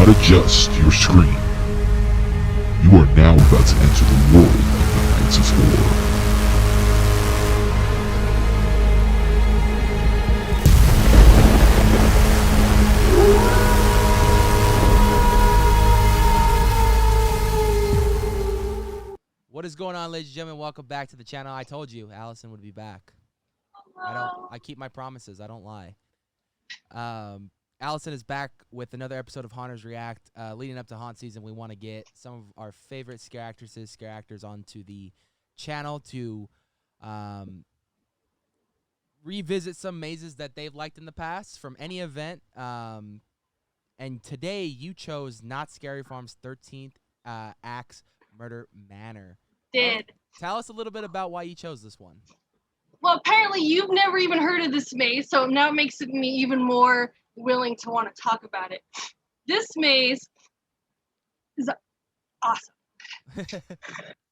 not adjust your screen. You are now about to enter the world of the Knights of Horror. What is going on, ladies and gentlemen? Welcome back to the channel. I told you Allison would be back. I keep my promises. I don't lie. Allison is back with another episode of Haunters React. Leading up to haunt season, we want to get some of our favorite scare actresses, scare actors onto the channel to revisit some mazes that they've liked in the past from any event. And today you chose Not Scary Farm's 13th Axe Murder Manor. Tell us a little bit about why you chose this one. Well, apparently you've never even heard of this maze, so now it makes me even more willing to want to talk about it. This maze is awesome.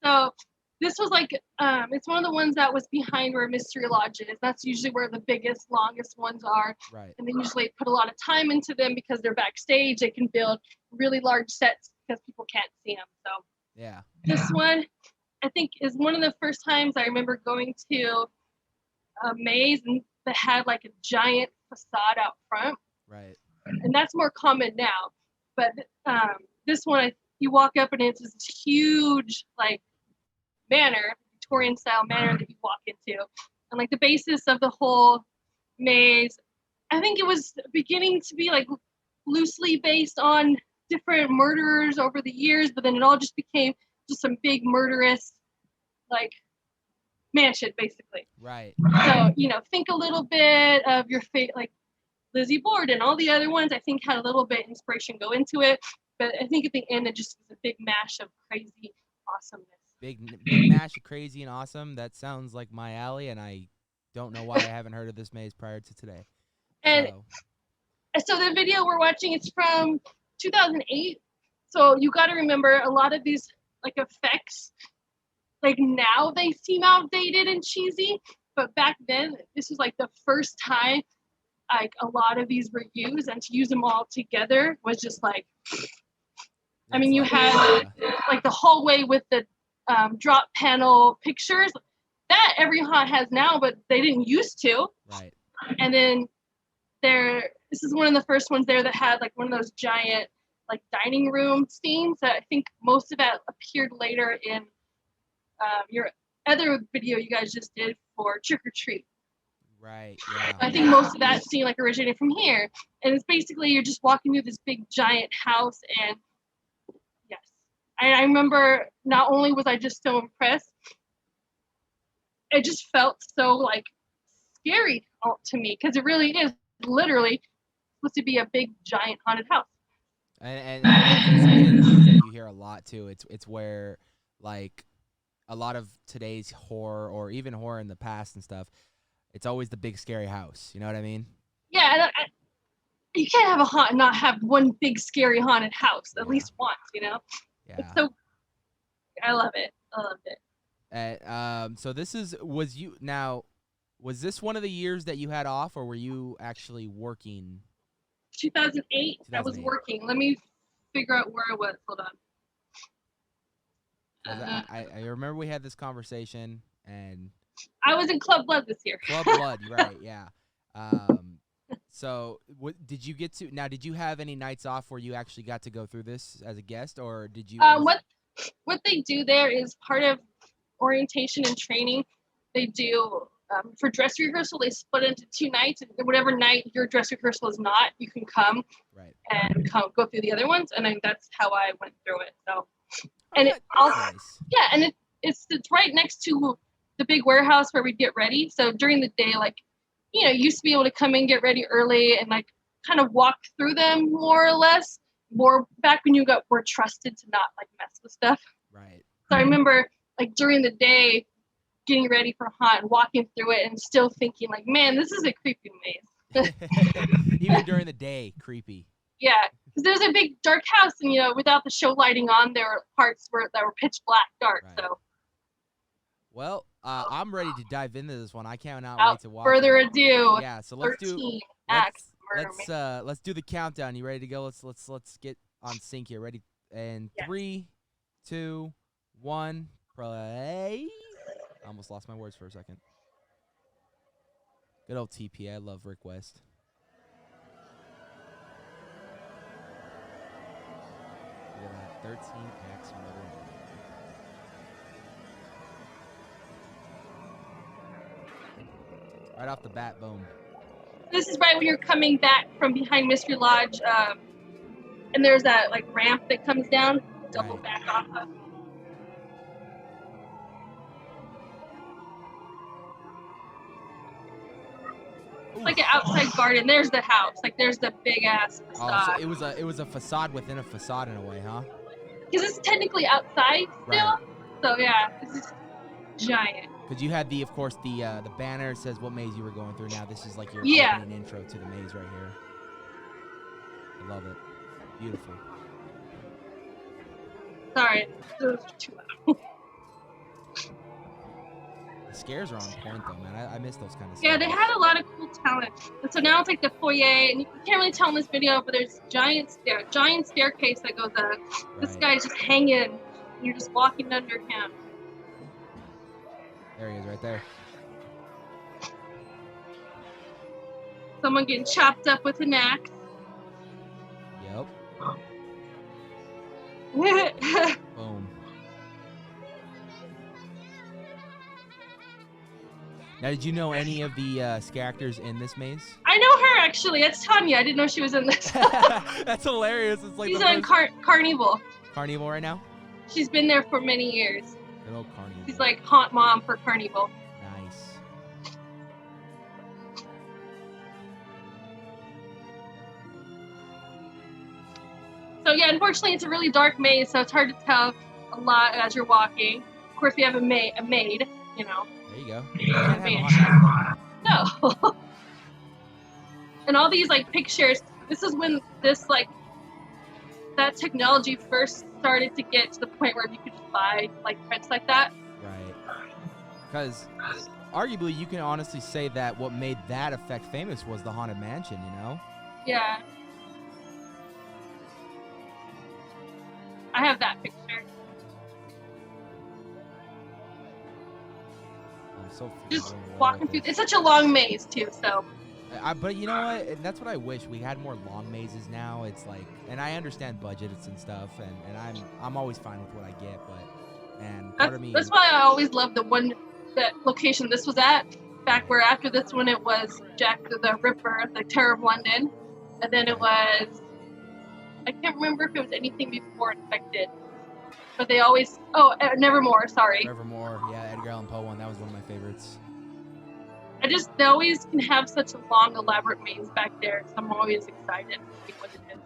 So this was like, it's one of the ones that was behind where Mystery Lodge is. That's usually where the biggest, longest ones are. Right. And they usually put a lot of time into them because they're backstage. They can build really large sets because people can't see them. So yeah, this one, I think, is one of the first times I remember going to a maze and that had like a giant facade out front. right. And that's more common now. But this one, you walk up and it's this huge like manor, Victorian style manor that you walk into. And like the basis of the whole maze, I think it was beginning to be like loosely based on different murderers over the years, but then it all just became just some big murderous like mansion basically. Right. So, you know, think a little bit of your like Lizzie Borden and all the other ones, I think had a little bit inspiration go into it, but I think at the end it just was a big mash of crazy awesomeness. Big mash of crazy and awesome. That sounds like my alley, and I don't know why I haven't heard of this maze prior to today. And so the video we're watching is from 2008. So you got to remember a lot of these like effects, like now they seem outdated and cheesy, but back then this was like the first time like a lot of these were used, and to use them all together was just like, I mean, you had like the hallway with the drop panel pictures that every haunt has now, but they didn't used to. Right. And then this is one of the first ones there that had like one of those giant like dining room scenes that I think most of that appeared later in your other video you guys just did for Trick or Treat. Right. Yeah. I think most of that scene like originated from here, and it's basically you're just walking through this big giant house, and yes, I remember not only was I just so impressed, it just felt so like scary to me because it really is literally supposed to be a big giant haunted house. And it's something that you hear a lot too. It's where like a lot of today's horror or even horror in the past and stuff, it's always the big scary house. You know what I mean? Yeah, and you can't have a haunt and not have one big scary haunted house at least once. You know? Yeah. So I love it. I loved it. So was this one of the years that you had off, or were you actually working? 2008. I was working. Let me figure out where I was. Hold on. I remember we had this conversation, and I was in Club Blood this year. Club Blood, right? Yeah. So, did you get to? Now, did you have any nights off where you actually got to go through this as a guest, or did you? What they do there is part of orientation and training. They do for dress rehearsal. They split into 2 nights, and whatever night your dress rehearsal is not, you can come and go through the other ones. And then that's how I went through it. So, and it also, nice. Yeah, and it's right next to the big warehouse where we get ready. So during the day, like, you know, you used to be able to come in, get ready early, and like kind of walk through them more or less. More back when you were trusted to not like mess with stuff. Right. So I remember like during the day getting ready for haunt and walking through it and still thinking like, man, this is a creepy maze. Even during the day, creepy. Yeah, because there's a big dark house, and you know, without the show lighting on, there were parts that were pitch black dark. Right. So. Well, I'm ready to dive into this one. I cannot wait to watch. Further ado. Yeah, so let's do Axe let's do the countdown. You ready to go? Let's get on sync here. Ready? And Yes. 3, 2, 1, play. I almost lost my words for a second. Good old TP. I love Rick West. Look at that. 13 Axe Murder. Right off the bat, boom. This is right when you're coming back from behind Mystery Lodge, and there's that like ramp that comes down. Double Right. back off of. Oof. Like an outside garden. There's the house. Like there's the big ass Oh, facade. so it was a facade within a facade in a way, huh? Because it's technically outside still. Right. So yeah, this is giant. Because you had of course, the banner says what maze you were going through. Now this is like your Yeah. opening intro to the maze right here. I love it. Beautiful. Sorry, those are too loud. The scares are on point though, man. I miss those kind of. Yeah, scares. they had a lot of cool talent. And so now it's like the foyer, and you can't really tell in this video, but there's giant staircase that goes up. This Right. guy's just hanging, and you're just walking under him. There he is, right there. Someone getting chopped up with an axe. Yep. Boom. Now, did you know any of the characters in this maze? I know her actually. That's Tanya. I didn't know she was in this. That's hilarious. It's like She's the on Carnival. Carnival right now. She's been there for many years. Good old Carnival. She's like haunt mom for Carnival. Nice. So yeah, unfortunately, it's a really dark maze, so it's hard to tell a lot as you're walking. Of course, we have a maid, you know. There you go. Man. Can't No. And all these like pictures. This is when that technology first started to get to the point where you could just buy like prints like that. Right. Because arguably, you can honestly say that what made that effect famous was the Haunted Mansion. You know. Yeah. I have that picture. I'm so Just blown away walking with through. this. It's such a long maze too. So. But you know what? And that's what I wish we had more long mazes now. It's like, and I understand budgets and stuff, and I'm always fine with what I get. But man, part of me. That's why I always loved that location this was at. Back where after this one it was Jack the Ripper, the Terror of London, and then it was. I can't remember if it was anything before Infected, but they always. Oh, Nevermore. Sorry. Nevermore, yeah, Edgar Allan Poe one. That was one of my favorites. They always can have such a long, elaborate maze back there. So I'm always excited to see what it is.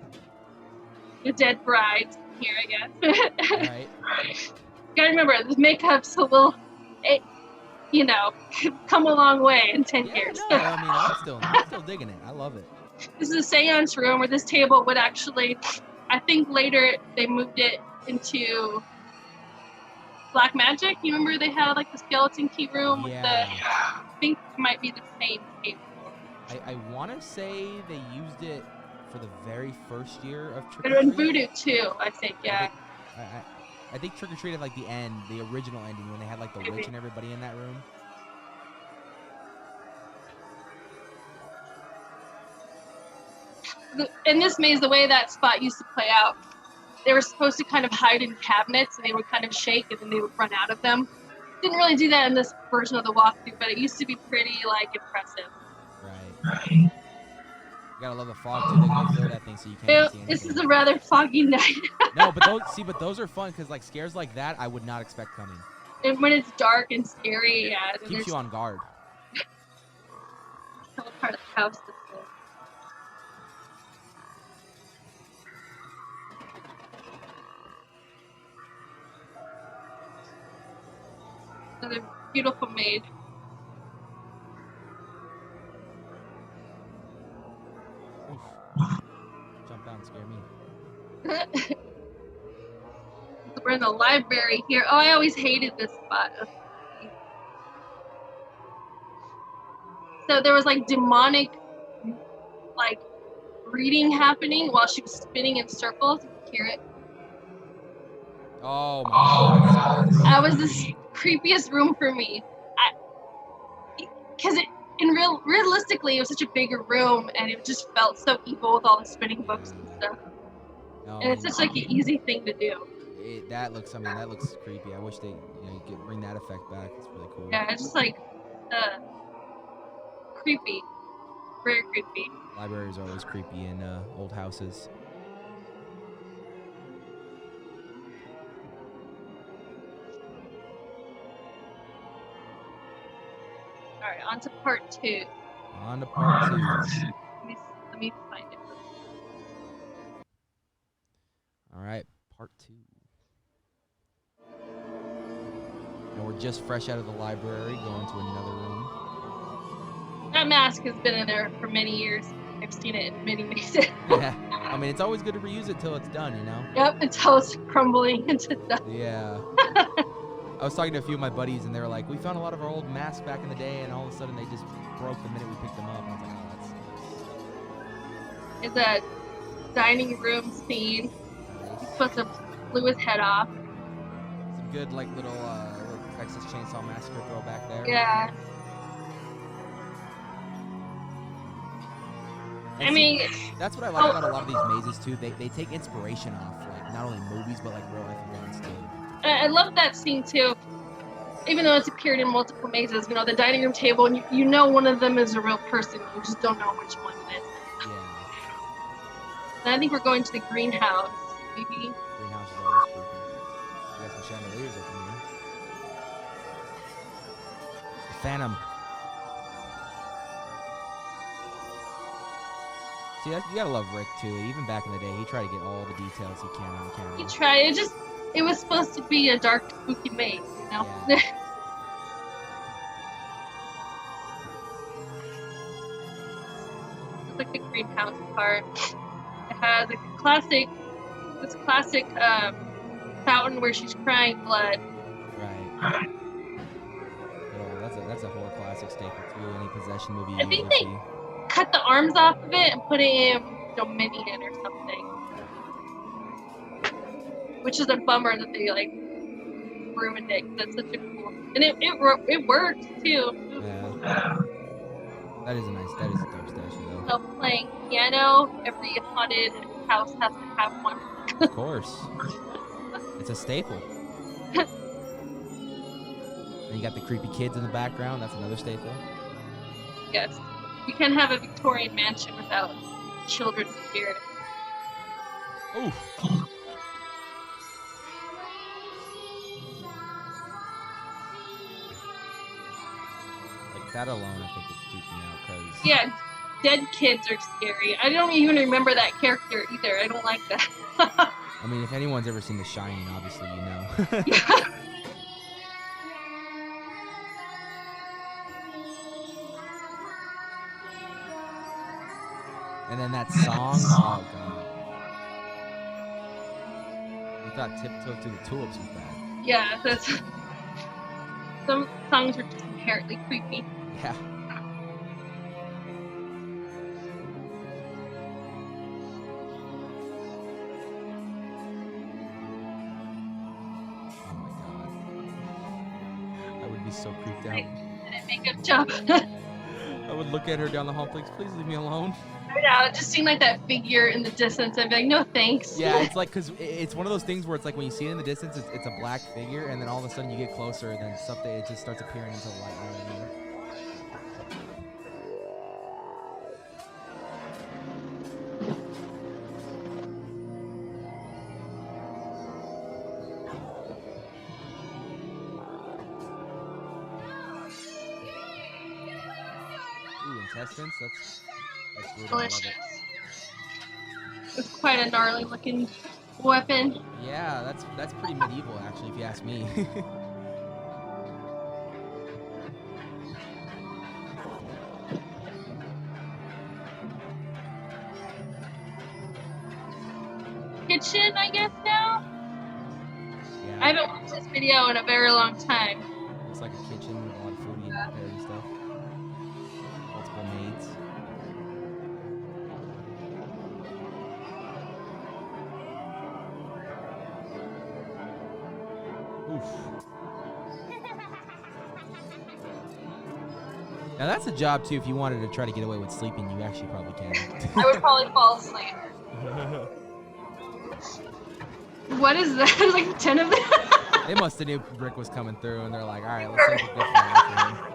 The Dead Brides here, I guess. Right. Gotta remember, this makeup's a little, come a long way in 10 Yeah, years. no, I mean, I'm still digging it. I love it. This is a seance room where this table would actually, I think later they moved it into Black Magic. You remember they had like the skeleton key room with I think it might be the same table. I want to say they used it for the very first year of Trick And or in Treat. Voodoo too, I think, yeah. I think Trick or Treat had like the end, the original ending when they had like the witch and everybody in that room. In this maze, the way that spot used to play out, they were supposed to kind of hide in cabinets and they would kind of shake and then they would run out of them. Didn't really do that in this version of the walkthrough, but it used to be pretty like impressive. Right. You gotta love the fog too. They're gonna fill that thing so you can't see anything. This is a rather foggy night. No, but those are fun because like scares like that I would not expect coming. And when it's dark and scary, yeah, It keeps you on guard. Tell part of the house to sleep. Another beautiful maid. Oof. Jump out and scare me. We're in the library here. Oh, I always hated this spot. So there was like demonic, like reading happening while she was spinning in circles. hear it. Oh my god. That was the creepiest room for me. Because realistically, it was such a bigger room, and it just felt so evil with all the spinning books and stuff. No, And it's such like an easy thing to do. that looks creepy. I wish they, could bring that effect back. It's really cool. Yeah, it's just like creepy, very creepy. Libraries are always creepy in old houses. All right, on to part 2. On to part 2. Let me find it. All right, part 2. And we're just fresh out of the library, going to another room. That mask has been in there for many years. I've seen it in many mazes. Yeah, I mean, it's always good to reuse it till it's done, you know? Yep, until it's crumbling into dust. Yeah. I was talking to a few of my buddies, and they were like, we found a lot of our old masks back in the day, and all of a sudden they just broke the minute we picked them up. And I was like, oh, It's a dining room scene. He's supposed to blew his head off. some good, like, little Texas Chainsaw Massacre throwback there. Yeah. And I mean, that's what I like about a lot of these mazes, too. They take inspiration off, like, not only movies, but, like, real life events, too. I love that scene too. Even though it's appeared in multiple mazes, the dining room table, and you know one of them is a real person. You just don't know which one it is. Yeah. And I think we're going to the greenhouse, maybe. Greenhouse is always creepy. We got some chandeliers up in here. The Phantom. See, you gotta love Rick, too. Even back in the day, he tried to get all the details he can on camera. He tried. It was supposed to be a dark, spooky maze, Yeah. It's like the greenhouse part. It has this classic fountain where she's crying blood. Right. That's a horror classic staple, too. Any possession movie I you think usually they see. cut the arms off of it and put it in Dominion or something. Which is a bummer that they ruined it. 'Cause that's such a cool, and it works too. Yeah. That is a dope statue, though. So playing piano, every haunted house has to have one. Of course. It's a staple. And you got the creepy kids in the background. That's another staple. Yes, you can't have a Victorian mansion without children's spirit. Ooh. Like that alone, I think would freak me out. Cause Yeah, dead kids are scary. I don't even remember that character either. I don't like that. I mean, if anyone's ever seen The Shining, obviously you know. Yeah. And then that song, oh god. You thought Tiptoe to the Tulips was bad. Yeah, some songs are just inherently creepy. Yeah. Oh my god. I would be so creeped out. Didn't make a jump. I would look at her down the hall, please leave me alone. Yeah, it just seemed like that figure in the distance. I'd be like, no thanks. Yeah, it's like, because it's one of those things where it's like when you see it in the distance, it's a black figure, and then all of a sudden you get closer, and then something, it just starts appearing into the light. You know what I mean? Ooh, intestines? That's brutal. I love Delicious. it. It's quite a gnarly looking weapon. Yeah, that's pretty medieval, actually, if you ask me. Kitchen, I guess now? Yeah, I haven't watched this video in a very long time. looks like a kitchen with a lot of foodie and preparing stuff. Multiple maids. Oof. Now that's a job too. If you wanted to try to get away with sleeping, you actually probably can. I would probably fall asleep. What is that? There's like 10 of them. They must have knew Rick was coming through, and they're like, "All right, let's save a good one for him."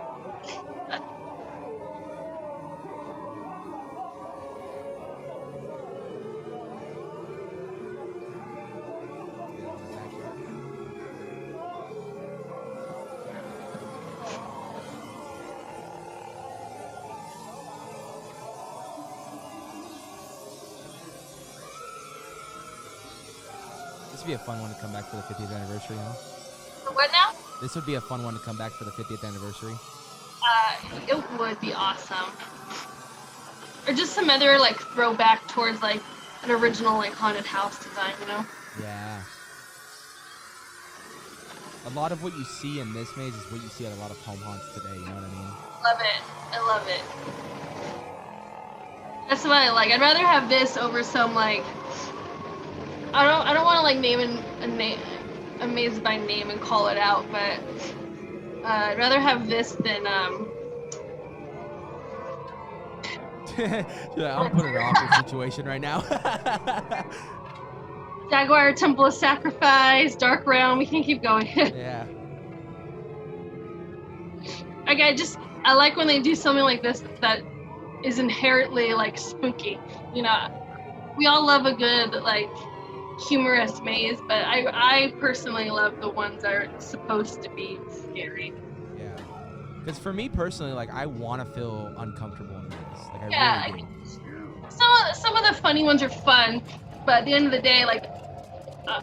This would be a fun one to come back for the 50th anniversary, huh? What now? This would be a fun one to come back for the 50th anniversary. It would be awesome. Or just some other like throwback towards like an original like haunted house design, you know? Yeah. A lot of what you see in this maze is what you see at a lot of home haunts today, you know what I mean? Love it. I love it. That's what I like. I'd rather have this over some like I don't want to like name a maze by name and call it out, but I'd rather have this than Yeah, I'm putting an awkward situation right now. Jaguar Temple of Sacrifice, Dark Realm. We can keep going. Yeah. I like when they do something like this that is inherently like spooky. You know, we all love a good like humorous maze, but I personally love the ones that are supposed to be scary. Yeah. Because for me personally, like I want to feel uncomfortable in this. Like I really do. Some of the funny ones are fun, but at the end of the day, like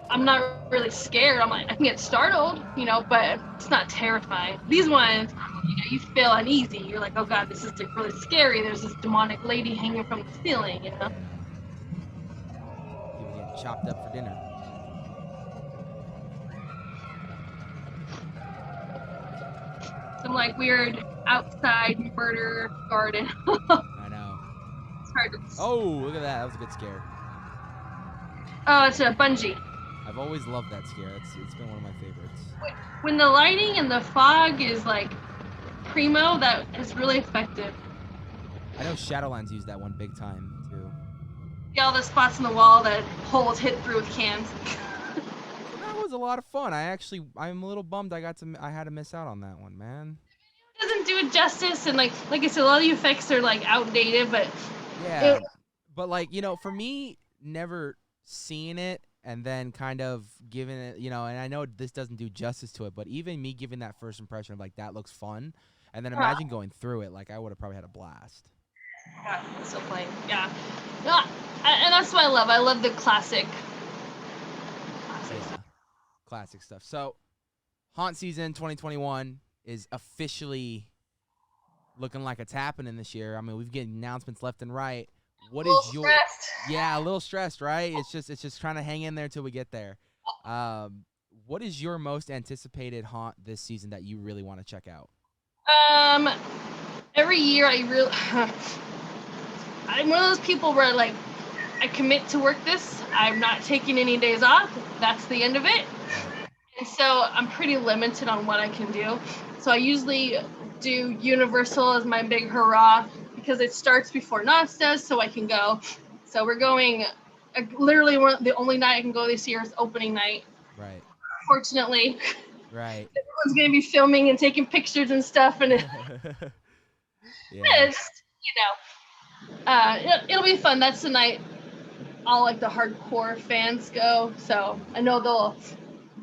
I'm not really scared. I'm like I can get startled, you know, but it's not terrifying. These ones, you know, you feel uneasy. You're like, oh god, this is really scary. There's this demonic lady hanging from the ceiling, you know. People get chopped up for dinner. Some like weird outside murder garden. I know. It's hard to. Oh, look at that. That was a good scare. Oh, it's a bungee. I've always loved that scare. It's been one of my favorites. When the lighting and the fog is like primo, that is really effective. I know Shadowlands used that one big time too. See all the spots in the wall that holes hit through with cans. That was a lot of fun. I'm a little bummed I had to miss out on that one, man. It doesn't do it justice, and like I said, a lot of the effects are like outdated, but Yeah. But like, you know, for me, never seeing it and then kind of giving it, you know, and I know this doesn't do justice to it, but even me giving that first impression of like that looks fun, and then imagine going through it, like I would have probably had a blast. yeah, it's so plain. Yeah. No, and that's what I love. I love the classics. Yeah. Classic stuff. So, Haunt Season 2021 is officially looking like it's happening this year. I mean, we've getting announcements left and right. What is your Yeah, a little stressed, right? It's just trying to hang in there till we get there. What is your most anticipated haunt this season that you really want to check out? Every year I'm one of those people where like I commit to work this. I'm not taking any days off. That's the end of it. And so I'm pretty limited on what I can do. So I usually do Universal as my big hurrah because it starts before Knott does, so I can go. So we're going. Literally, the only night I can go this year is opening night. Right. Fortunately. Right. Everyone's gonna be filming and taking pictures and stuff, and Yeah. it's, you know, it'll be fun. That's the night all like the hardcore fans go. So I know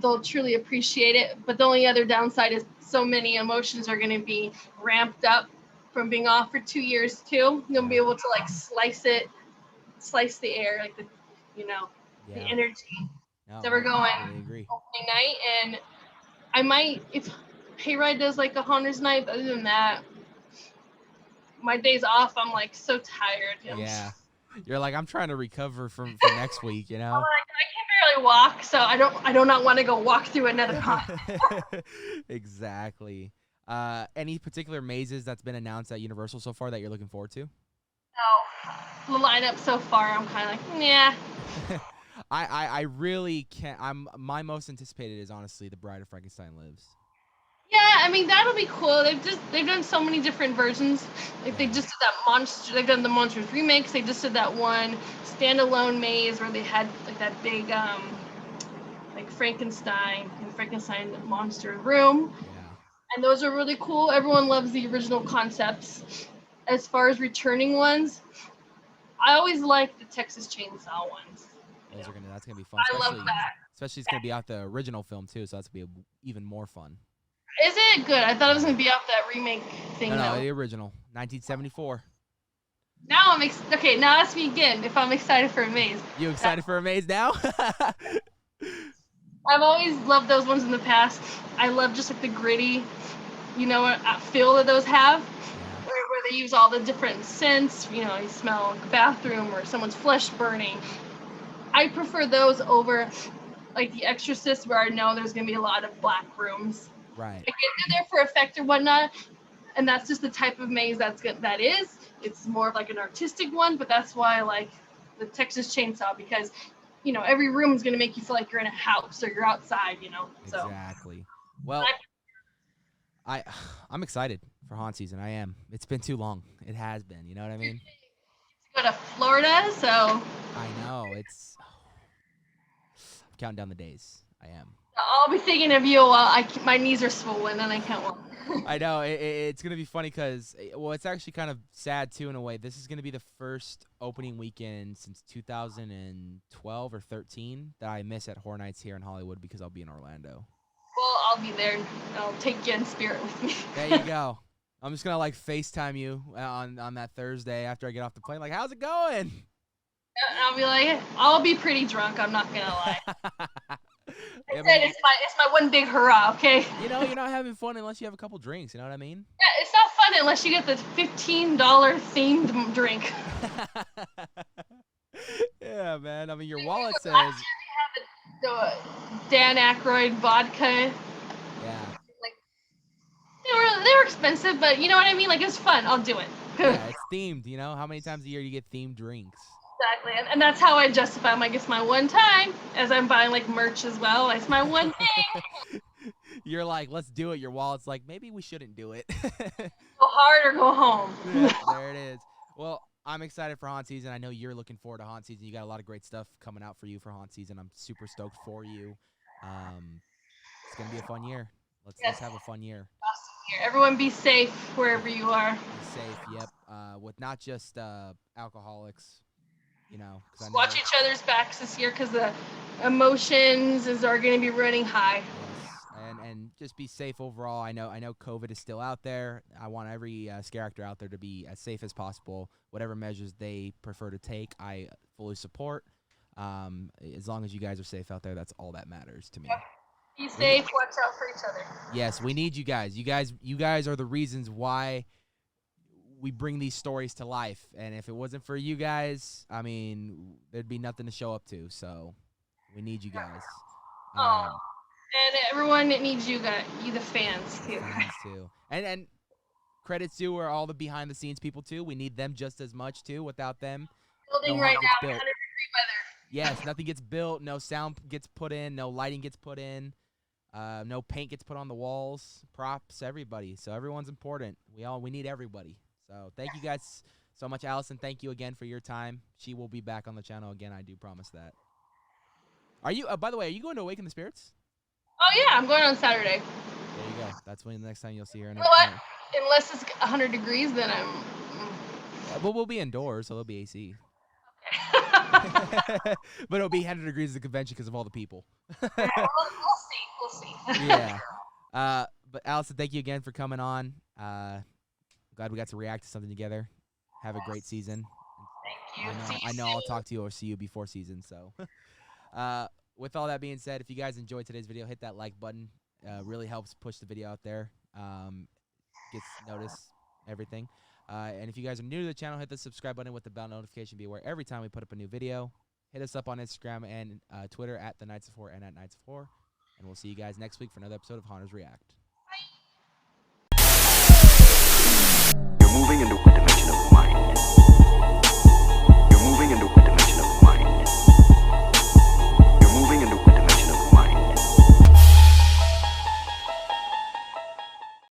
they'll truly appreciate it. But the only other downside is so many emotions are gonna be ramped up from being off for 2 years too. You'll be able to like slice the air, like the energy. No, So we're going I totally agree. opening night, and I might, if Hayride does like a Haunters night, other than that, my days off, I'm like so tired. Yeah. You're like, I'm trying to recover for next week, you know? I can barely walk, so I do not want to go walk through another haunt. Exactly. Any particular mazes that's been announced at Universal so far that you're looking forward to? So the lineup so far, I'm kind of like, yeah. I really can't. My most anticipated is honestly The Bride of Frankenstein Lives. Yeah, I mean that'll be cool. They've done so many different versions. Like they Yeah. just did that monster. They've done the monsters remakes. They just did that one standalone maze where they had like that big like Frankenstein monster room, Yeah. and those are really cool. Everyone loves the original concepts. As far as returning ones, I always like the Texas Chainsaw ones. Those are You know, gonna that's gonna be fun, I love that. especially it's gonna be out the original film too, so that's gonna be even more fun. Is it good? I thought it was Yeah. gonna be off that remake thing No, though. the original, 1974. Now okay. Now ask me again if I'm excited for a maze. You excited for a maze now? I've always loved those ones in the past. I love just like the gritty, feel that those have, Yeah. where they use all the different scents. You smell like a bathroom or someone's flesh burning. I prefer those over like The Exorcist, where I know there's gonna be a lot of black rooms. Right. Like they're there for effect or whatnot, and that's just the type of maze that's good. That is, it's more of like an artistic one, but that's why I like the Texas Chainsaw because every room is gonna make you feel like you're in a house or you're outside. So Exactly. Well, I I'm excited for haunt season. I am. It's been too long. It has been. You know what I mean? I go to Florida, so I know. It's. I'm counting down the days. I am. I'll be thinking of you while my knees are swollen and I can't walk. I know it's gonna be funny because well, it's actually kind of sad too in a way. This is gonna be the first opening weekend since 2012 or 13 that I miss at Horror Nights here in Hollywood because I'll be in Orlando. Well, I'll be there. I'll take you in spirit with me. There you go. I'm just gonna like FaceTime you on that Thursday after I get off the plane. Like, how's it going? I'll be like, I'll be pretty drunk. I'm not gonna lie. I I mean, said it's my one big hurrah. Okay. you're not having fun unless you have a couple drinks. You know what I mean? Yeah, it's not fun unless you get the $15 themed drink. Yeah, man. I mean, your wallet says. Last year we had the Dan Aykroyd vodka. Yeah. Like they were expensive, but you know what I mean. Like it's fun. I'll do it. Yeah, it's themed. You know, how many times a year you get themed drinks? Exactly, and that's how I justify. I'm like, it's my one time, as I'm buying like merch as well. It's my one thing. You're like, let's do it. Your wallet's like, maybe we shouldn't do it. Go hard or go home. Yeah, there it is. Well, I'm excited for haunt season. I know you're looking forward to haunt season. You got a lot of great stuff coming out for you for haunt season. I'm super stoked for you. It's gonna be a fun year. Let's have a fun year. Here, everyone, be safe wherever you are. Be safe. Yep. With not just alcoholics. You know, 'cause I know. Watch each other's backs this year because the emotions are going to be running high. Yes, and just be safe overall. I know COVID is still out there. I want every scare actor out there to be as safe as possible. Whatever measures they prefer to take, I fully support. As long as you guys are safe out there, that's all that matters to me. Be safe. Watch out for each other. Yes, we need you guys. You guys are the reasons why we bring these stories to life. And if it wasn't for you guys, I mean, there'd be nothing to show up to. So we need you guys. And everyone needs you guys, you the fans too. Fans too. And credits to are all the behind the scenes people too. We need them just as much too. Without them, Building no right haunt now, gets built. 100-degree weather. Yes, nothing gets built. No sound gets put in. No lighting gets put in. No paint gets put on the walls. Props, everybody. So everyone's important. We need everybody. So thank you guys so much, Allison. Thank you again for your time. She will be back on the channel again. I do promise that. Are you? By the way, are you going to Awaken the Spirits? Oh yeah, I'm going on Saturday. There you go. That's when the next time you'll see her. You know what? Unless it's 100 degrees, then I'm. Yeah, but we'll be indoors, so there'll be AC. But it'll be 100 degrees at the convention because of all the people. We'll see. We'll see. Yeah. But Allison, thank you again for coming on. Glad we got to react to something together. Have a great season. Thank you. I know I'll talk to you or see you before season. So, with all that being said, if you guys enjoyed today's video, hit that like button. Really helps push the video out there. Gets noticed, everything. And if you guys are new to the channel, hit the subscribe button with the bell notification. Be aware every time we put up a new video. Hit us up on Instagram and Twitter at the Knights of Horror and at Knights of Horror. And we'll see you guys next week for another episode of Haunters React.